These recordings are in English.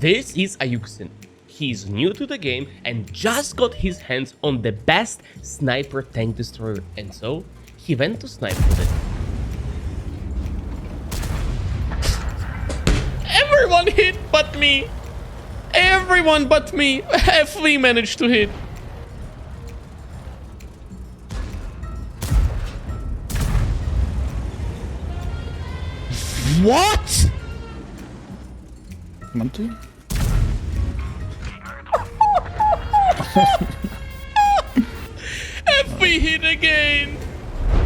This is iyouxin. He's new to the game and just got his hands on the best sniper tank destroyer, and so he went to snipe with it. Everyone hit but me! Everyone but me! FV managed to hit. What? Monty? FV hit again!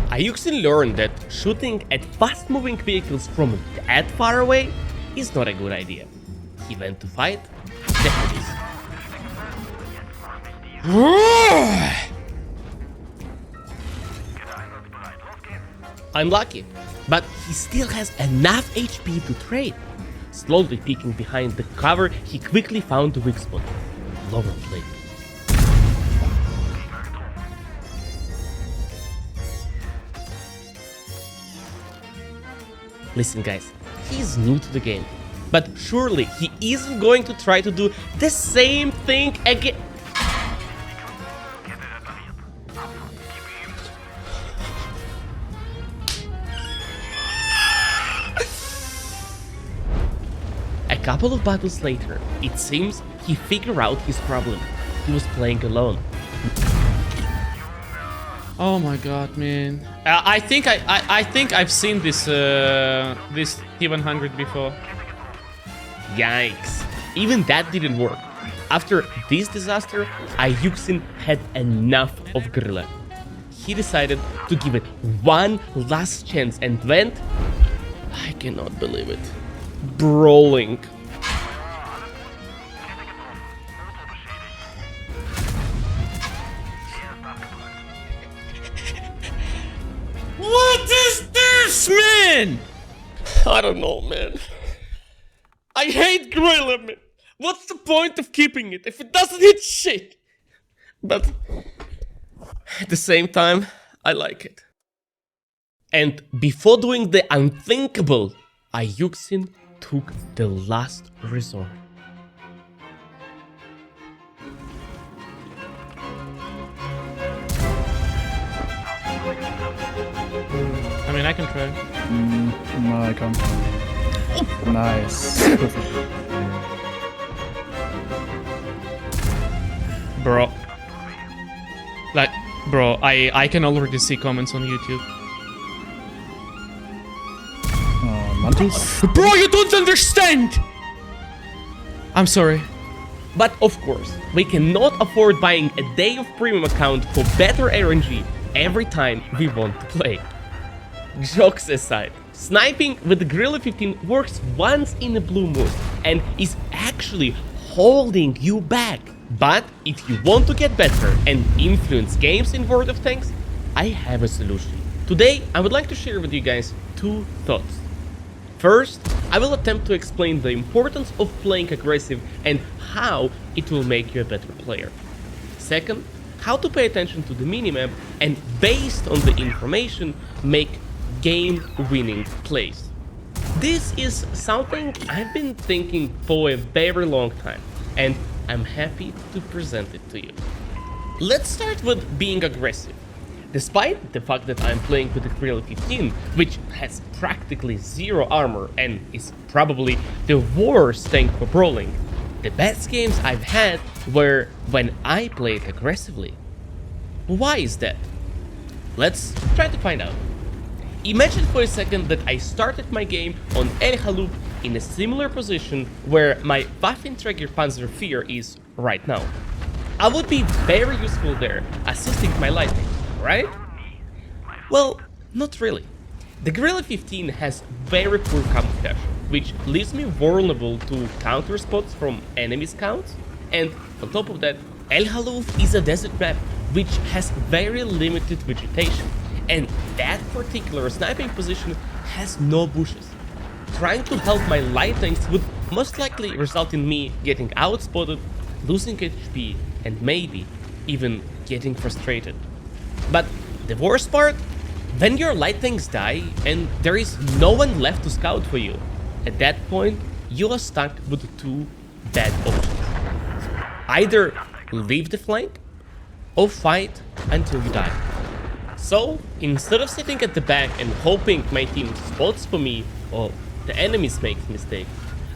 iyouxin learned that shooting at fast-moving vehicles from that far away is not a good idea. He went to fight deputies. I'm lucky, but he still has enough HP to trade. Slowly peeking behind the cover, he quickly found the weak spot. Lower plate. Listen guys, he's new to the game, but surely he isn't going to try to do the same thing again. A couple of battles later, it seems he figured out his problem. He was playing alone. Oh my god, man! I think I've seen this this T100 before. Yikes! Even that didn't work. After this disaster, iyouxin had enough of Grille. He decided to give it one last chance and went, I cannot believe it, brawling. What is this, man? I don't know, man. I hate Grille, man. What's the point of keeping it if it doesn't hit shit? But at the same time, I like it. And before doing the unthinkable, iyouxin took the last resort. I mean, I can try. No, I can't. Nice. Bro. Like, bro, I can already see comments on YouTube. Monty's? Bro, you don't understand! I'm sorry. But of course, we cannot afford buying a day of premium account for better RNG every time we want to play. Jokes aside, sniping with the Grille 15 works once in a blue moon and is actually holding you back. But if you want to get better and influence games in World of Tanks, I have a solution. Today, I would like to share with you guys two thoughts. First, I will attempt to explain the importance of playing aggressive and how it will make you a better player. Second, how to pay attention to the minimap and based on the information, make game-winning plays. This is something I've been thinking for a very long time, and I'm happy to present it to you. Let's start with being aggressive. Despite the fact that I'm playing with the Grille 15, which has practically zero armor and is probably the worst tank for brawling, the best games I've had were when I played aggressively. Why is that? Let's try to find out. Imagine for a second that I started my game on El Haloub in a similar position where my Waffenträger Panzerfear is right now. I would be very useful there, assisting my lightning, right? Well, not really. The Grille 15 has very poor camouflage, which leaves me vulnerable to counter spots from enemy scouts, and on top of that, El Haloub is a desert map which has very limited vegetation, and that particular sniping position has no bushes. Trying to help my light tanks would most likely result in me getting outspotted, losing HP, and maybe even getting frustrated. But the worst part? When your light tanks die and there is no one left to scout for you, at that point you are stuck with two bad options. Either leave the flank or fight until you die. So, instead of sitting at the back and hoping my team spots for me or the enemies make mistake,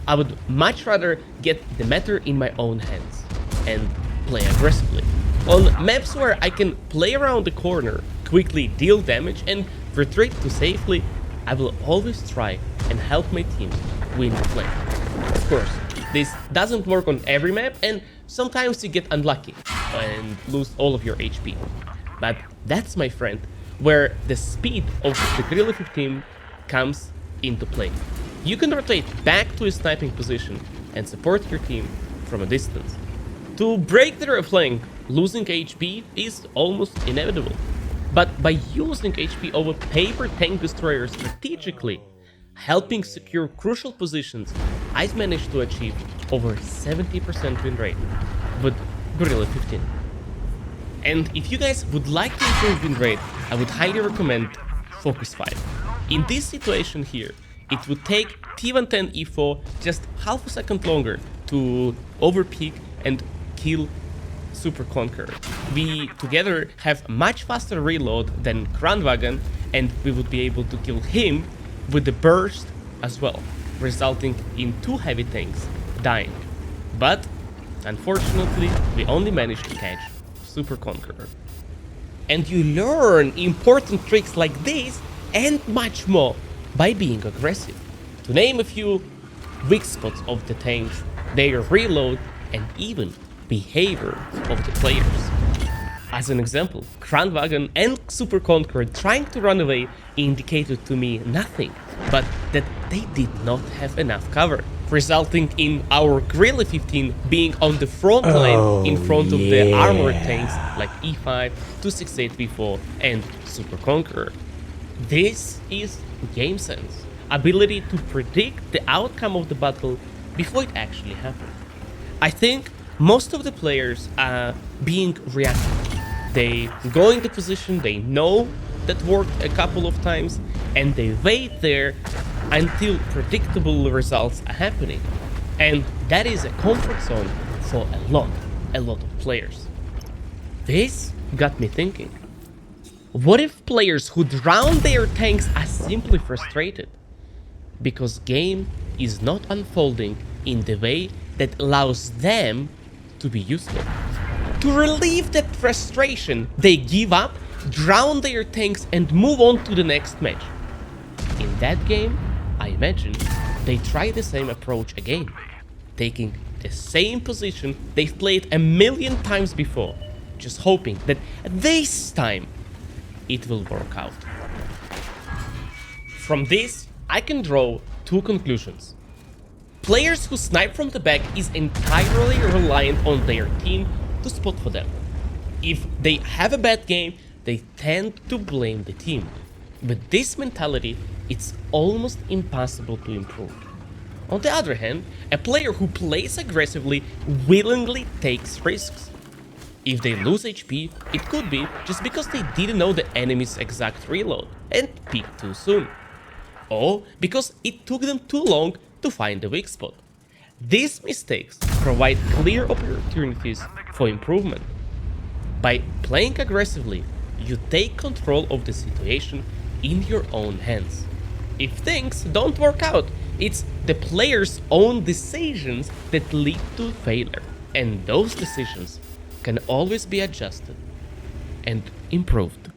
I would much rather get the matter in my own hands and play aggressively. On maps where I can play around the corner, quickly deal damage and retreat to safely, I will always try and help my team win the flank. Of course, this doesn't work on every map and sometimes you get unlucky and lose all of your HP. But that's, my friend, where the speed of the Grille 15 comes into play. You can rotate back to a sniping position and support your team from a distance. To break their flank, losing HP is almost inevitable. But by using HP over paper tank destroyers strategically, helping secure crucial positions, I've managed to achieve over 70% win rate with Grille 15. And if you guys would like to improve win rate, I would highly recommend Focus 5. In this situation here, it would take T110 E4 just half a second longer to overpeak and kill Super Conqueror. We together have much faster reload than Kranwagen, and we would be able to kill him with the burst as well, resulting in 2 heavy tanks dying. But unfortunately, we only managed to catch Super Conqueror. And you learn important tricks like this and much more by being aggressive. To name a few: weak spots of the tanks, their reload, and even behavior of the players. As an example, Kranwagen and Super Conqueror trying to run away indicated to me nothing but that they did not have enough cover, resulting in our Grille 15 being on the front line in front of the armored tanks like E5, 268V4 and Super Conqueror. This is game sense, ability to predict the outcome of the battle before it actually happens. I think most of the players are being reactive. They go into position, they know that worked a couple of times, and they wait there until predictable results are happening. And that is a comfort zone for a lot of players. This got me thinking. What if players who drown their tanks are simply frustrated? Because game is not unfolding in the way that allows them to be useful. To relieve that frustration, they give up, drown their tanks and move on to the next match. In that game, I imagine they try the same approach again, taking the same position they've played a million times before, just hoping that this time it will work out. From this, I can draw 2 conclusions. Players who snipe from the back is entirely reliant on their team to spot for them. If they have a bad game, they tend to blame the team. With this mentality, it's almost impossible to improve. On the other hand, a player who plays aggressively willingly takes risks. If they lose HP, it could be just because they didn't know the enemy's exact reload and peeked too soon. Or because it took them too long to find the weak spot. These mistakes provide clear opportunities for improvement. By playing aggressively, you take control of the situation in your own hands. If things don't work out, it's the player's own decisions that lead to failure, and those decisions can always be adjusted and improved.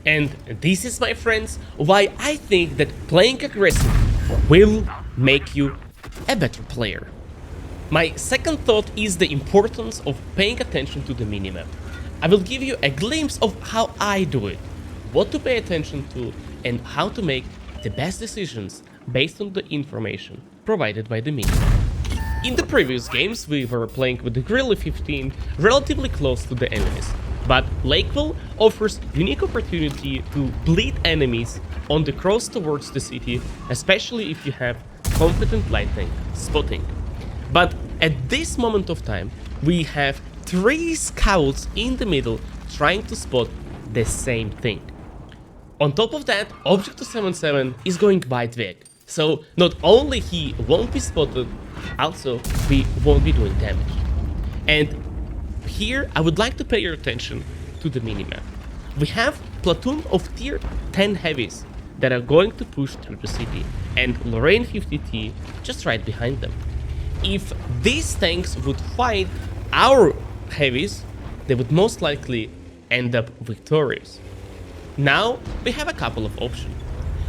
And this is, my friends, why I think that playing aggressive will make you a better player. My second thought is the importance of paying attention to the minimap. I will give you a glimpse of how I do it, what to pay attention to, and how to make the best decisions based on the information provided by the minimap. In the previous games, we were playing with the Grille 15 relatively close to the enemies, but Lakeville offers unique opportunity to bleed enemies on the cross towards the city, especially if you have competent light tank spotting. But at this moment of time, we have 3 scouts in the middle trying to spot the same thing. On top of that, Object 277 is going wide weg, so not only he won't be spotted, Also, we won't be doing damage. And here, I would like to pay your attention to the minimap. We have platoon of tier 10 heavies that are going to push through the city, and Lorraine 50T just right behind them. If these tanks would fight our heavies, they would most likely end up victorious. Now, we have a couple of options.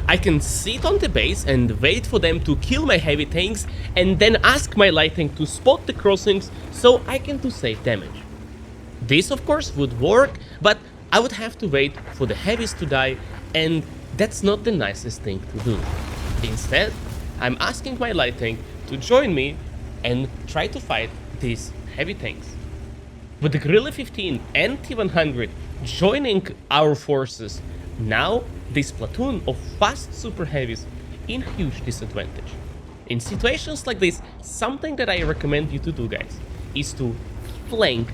I can sit on the base and wait for them to kill my heavy tanks and then ask my light tank to spot the crossings so I can do safe damage. This of course would work, but I would have to wait for the heavies to die, and that's not the nicest thing to do. Instead, I'm asking my light tank to join me and try to fight these heavy tanks. With the Grille 15 and T100 joining our forces, now this platoon of fast super heavies in huge disadvantage. In situations like this, something that I recommend you to do, guys, is to flank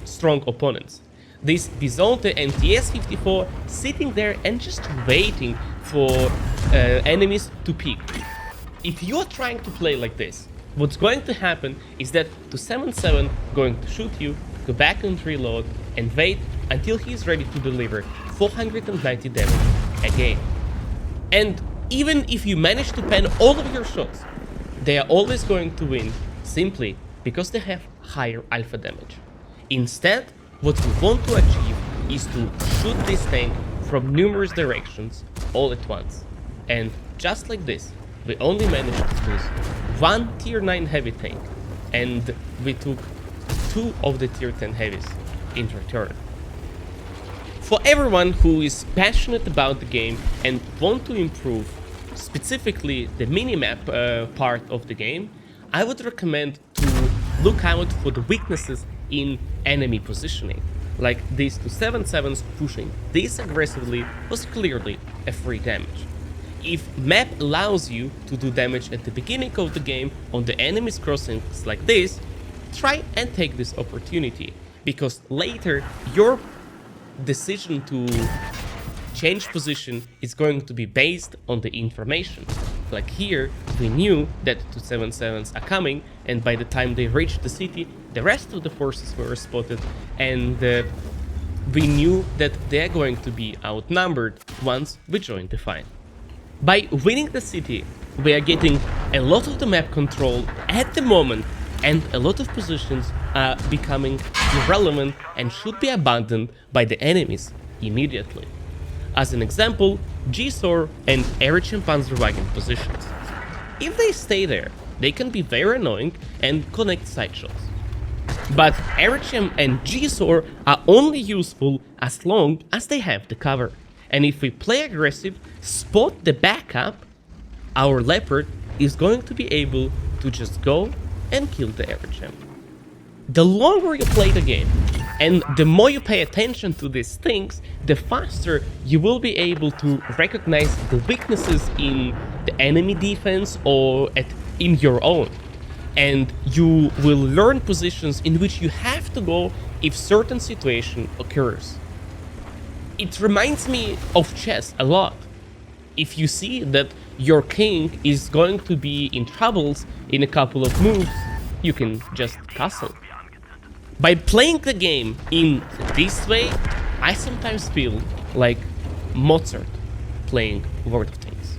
strong opponents. This Bisonte and TS-54 sitting there and just waiting for enemies to peek. If you are trying to play like this, what's going to happen is that 277 going to shoot you, go back and reload, and wait until he's ready to deliver 490 damage again. And even if you manage to pen all of your shots, they are always going to win simply because they have higher alpha damage. Instead, what we want to achieve is to shoot this tank from numerous directions all at once. And just like this, we only managed to lose one tier 9 heavy tank, and we took 2 of the tier 10 heavies in return. For everyone who is passionate about the game and want to improve specifically the minimap part of the game, I would recommend to look out for the weaknesses in enemy positioning. Like these 277s pushing this aggressively was clearly a free damage. If map allows you to do damage at the beginning of the game on the enemy's crossings like this, try and take this opportunity, because later your decision to change position is going to be based on the information. Like here, we knew that 277s are coming, and by the time they reached the city, the rest of the forces were spotted, and we knew that they're going to be outnumbered once we joined the fight. By winning the city, we are getting a lot of the map control at the moment, and a lot of positions are becoming irrelevant and should be abandoned by the enemies immediately. As an example, G-Sor and Eritrean Panzerwagen positions. If they stay there, they can be very annoying and connect side shots. But Eritrean and G-Sor are only useful as long as they have the cover. And if we play aggressive, spot the backup, our Leopard is going to be able to just go and kill the Eritrean. The longer you play the game, and the more you pay attention to these things, the faster you will be able to recognize the weaknesses in the enemy defense or in your own. And you will learn positions in which you have to go if certain situation occurs. It reminds me of chess a lot. If you see that your king is going to be in troubles in a couple of moves, you can just castle. By playing the game in this way, I sometimes feel like Mozart playing Lord of Tanks.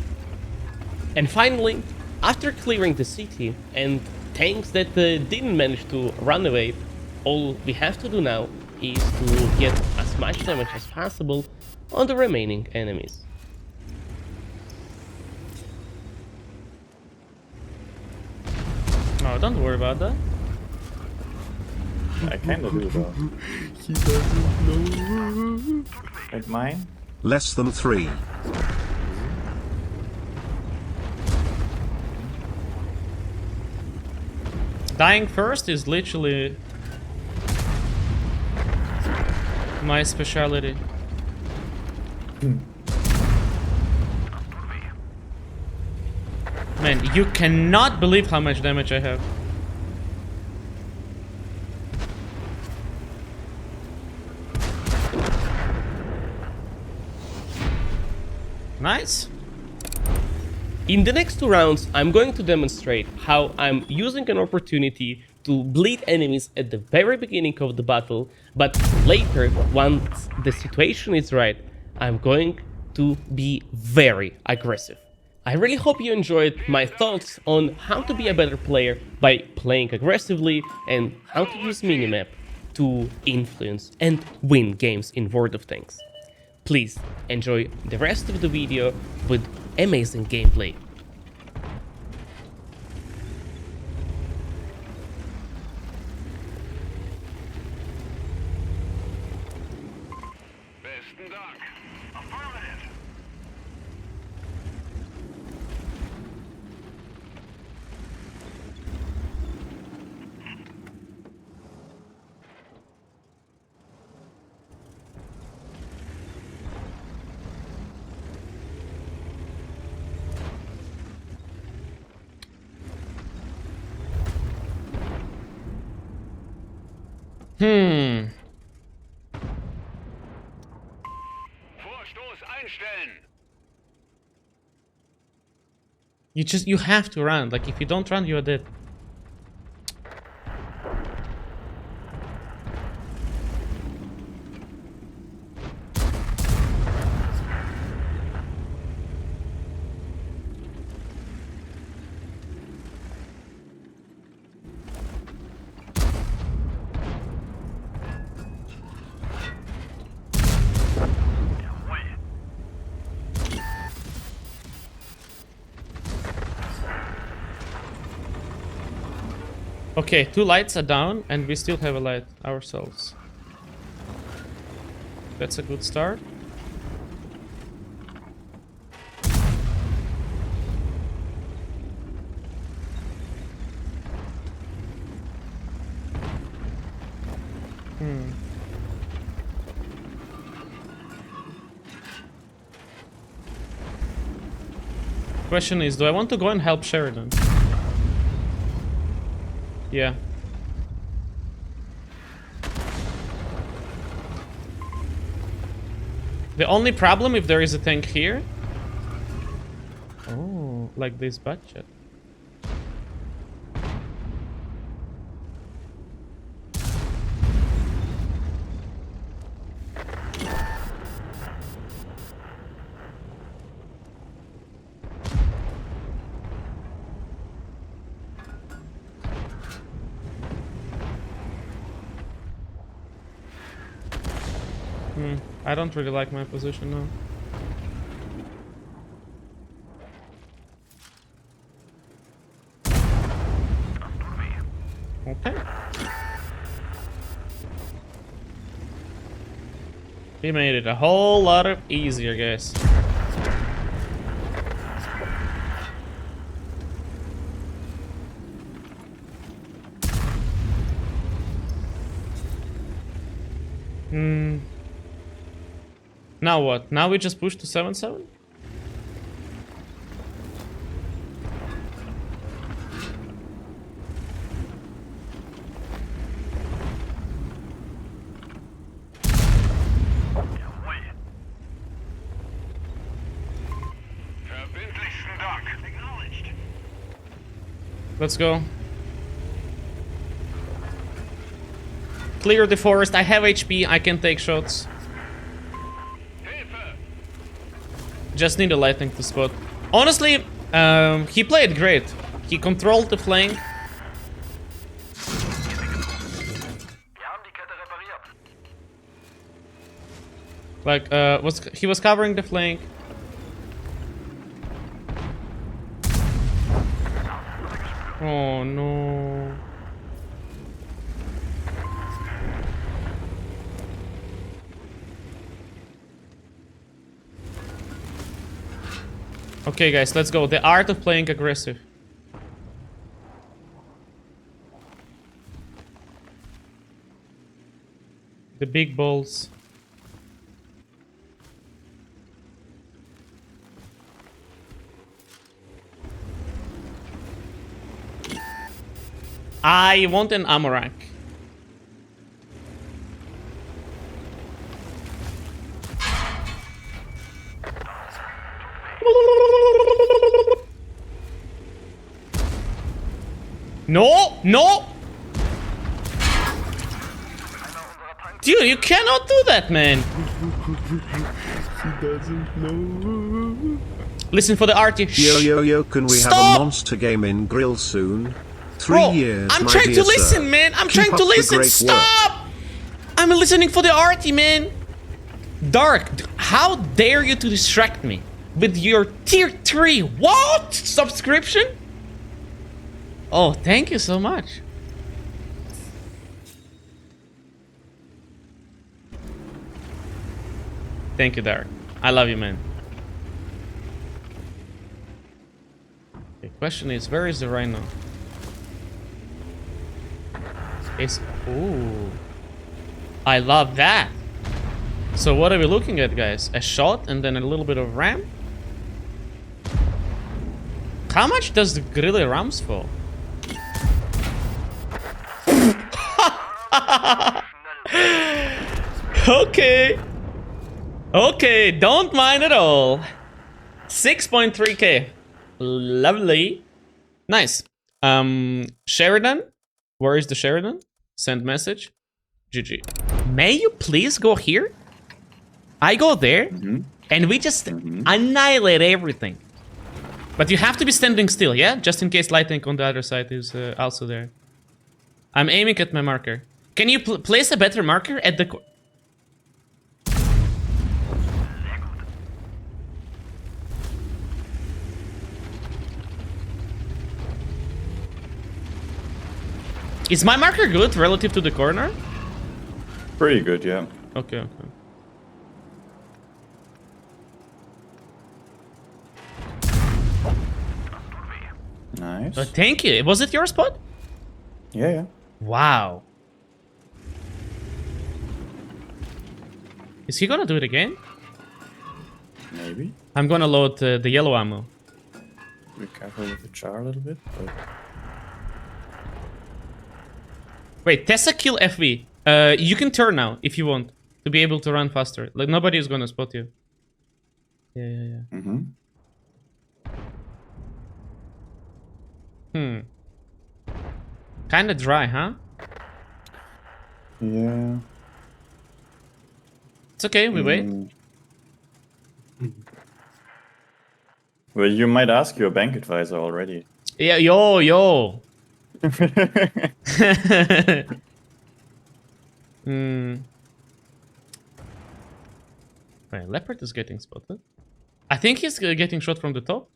And finally, after clearing the city and tanks that didn't manage to run away, all we have to do now is to get as much damage as possible on the remaining enemies. Oh, don't worry about that. I kinda do though. He doesn't know. Like mine? Less than 3. Dying first is literally my specialty. Man, you cannot believe how much damage I have. Nice. In the next 2 rounds, I'm going to demonstrate how I'm using an opportunity to bleed enemies at the very beginning of the battle, but later, once the situation is right, I'm going to be very aggressive. I really hope you enjoyed my thoughts on how to be a better player by playing aggressively and how to use minimap to influence and win games in World of Tanks. Please enjoy the rest of the video with amazing gameplay. Besten Dank. Affirmative. Vorstoß einstellen. You have to run. Like, if you don't run, you're dead. Okay, 2 lights are down, and we still have a light ourselves. That's a good start. Question is, do I want to go and help Sheridan? Yeah. The only problem if there is a tank here. Oh, like this budget. I don't really like my position now. Okay. He made it a whole lot of easier, guys. Now what? Now we just push to 7-7? Verbindlichsten Dank. Acknowledged. Let's go. Clear the forest. I have HP. I can take shots. Hilfe. Just need a lightning to spot. Honestly, he played great. He controlled the flank. Wir haben die Kette repariert. Like, he was covering the flank. Oh no. Okay, guys, let's go. The art of playing aggressive. The big balls. I want an ammo rack. No! No! Dude, you cannot do that, man. She doesn't know. Listen for the arty. Yo, can we have Stop! a monster game in Grille soon? 3 Bro, years, I'm my trying dear to listen, sir. man. I'm Keep trying up to the listen. great Stop! I'm listening for the arty, man. Dark, how dare you to distract me with your tier 3 what? Subscription? Oh, thank you so much. Thank you, Dark. I love you, man. The question is, where is the rhino? It's... Ooh. I love that. So what are we looking at, guys? A shot and then a little bit of ram? How much does the Grille rams for? Okay. Okay, don't mind at all. 6.3k. Lovely. Nice. Sheridan? Where is the Sheridan? Send message. GG. May you please go here? I go there, and we just annihilate everything. But you have to be standing still, yeah? Just in case Lightning on the other side is also there. I'm aiming at my marker. Can you place a better marker at the... Is my marker good relative to the corner? Pretty good, yeah. Okay, okay. Nice. Thank you. Was it your spot? Yeah. Wow. Is he gonna do it again? Maybe. I'm gonna load the yellow ammo. Be careful with the char a little bit, but... Wait, Tessa kill FV. You can turn now if you want to be able to run faster. Like nobody is gonna spot you. Yeah. Mm-hmm. Kinda dry, huh? Yeah. It's okay, we wait. Well, you might ask your bank advisor already. Yeah, yo. Wait, Leopard is getting spotted. I think he's getting shot from the top.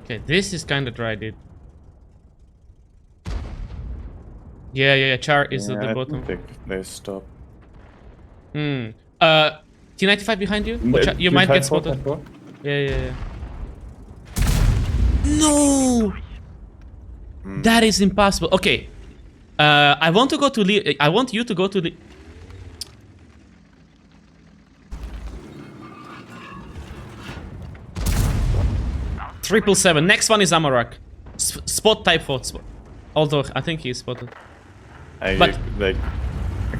Okay, this is kind of dry, dude. Yeah. Char is at the I bottom. think they stop. T95 behind you. Watch out, you might get spotted. Yeah. No! That is impossible. Okay. I want to go to I want you to go to the... Triple 7. Next one is Amarak. Spot type 4. Although I think he's spotted. I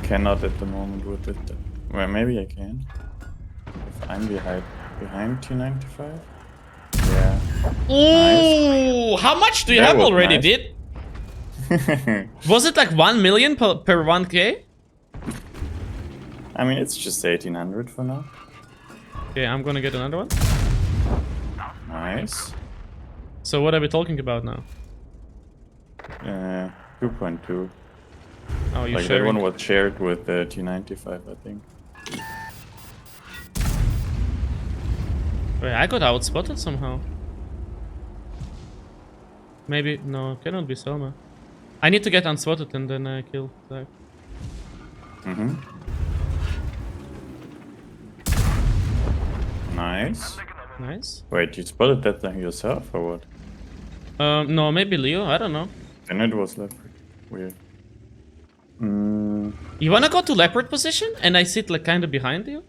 cannot at the moment with it. Well, maybe I can. If I'm behind T95. Yeah. Ooh, how much do you That have was already, nice. dude? Was it like 1 million per 1k? I mean, it's just 1800 for now. Okay, I'm gonna get another one. Nice. So what are we talking about now? 2.2. Oh, you Like that sharing? one was shared with T95, I think. Wait, I got outspotted somehow. Maybe, no, cannot be Selma. I need to get unspotted and then I kill Zach. Nice. Nice. Wait, you spotted that thing yourself or what? No, maybe Leo, I don't know. Then it was leopard. Weird. You wanna go to leopard position and I sit like kinda behind you?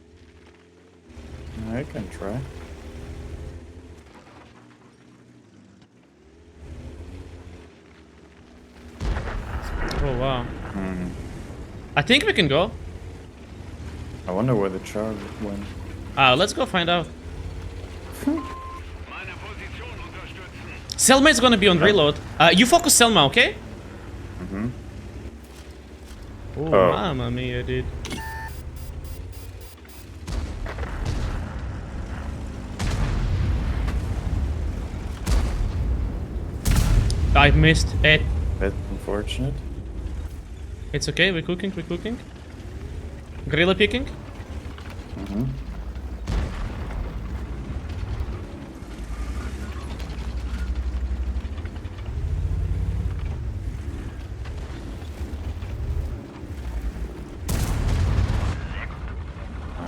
I can try. Oh wow. I think we can go. I wonder where the char went. Let's go find out. Meine Position unterstützen. Selma is gonna be on reload. You focus Selma, okay? Oh, Oh. mamma mia, dude. I missed it. That's unfortunate. It's okay, we're cooking, we're cooking. Grille picking.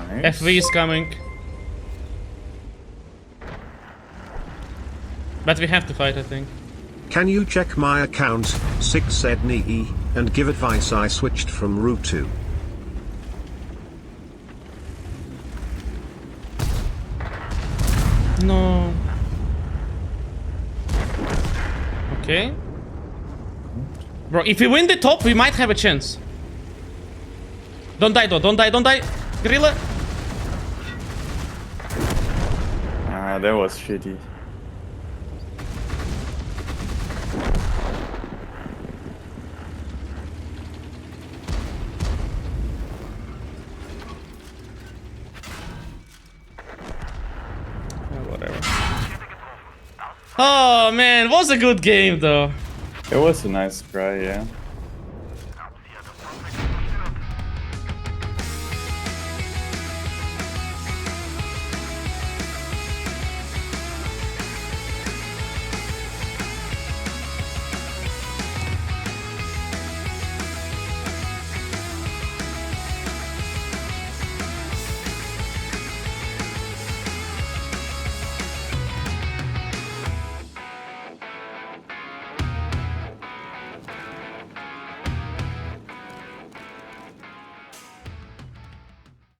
Nice. FV is coming. But we have to fight, I think. Can you check my account, 6Sedney, and give advice? I switched from route 2. No. Okay. Bro, if we win the top, we might have a chance. Don't die though, don't die, don't die. Grille. Ah, that was shitty. Whatever. Oh man, it was a good game though. It was a nice try, yeah.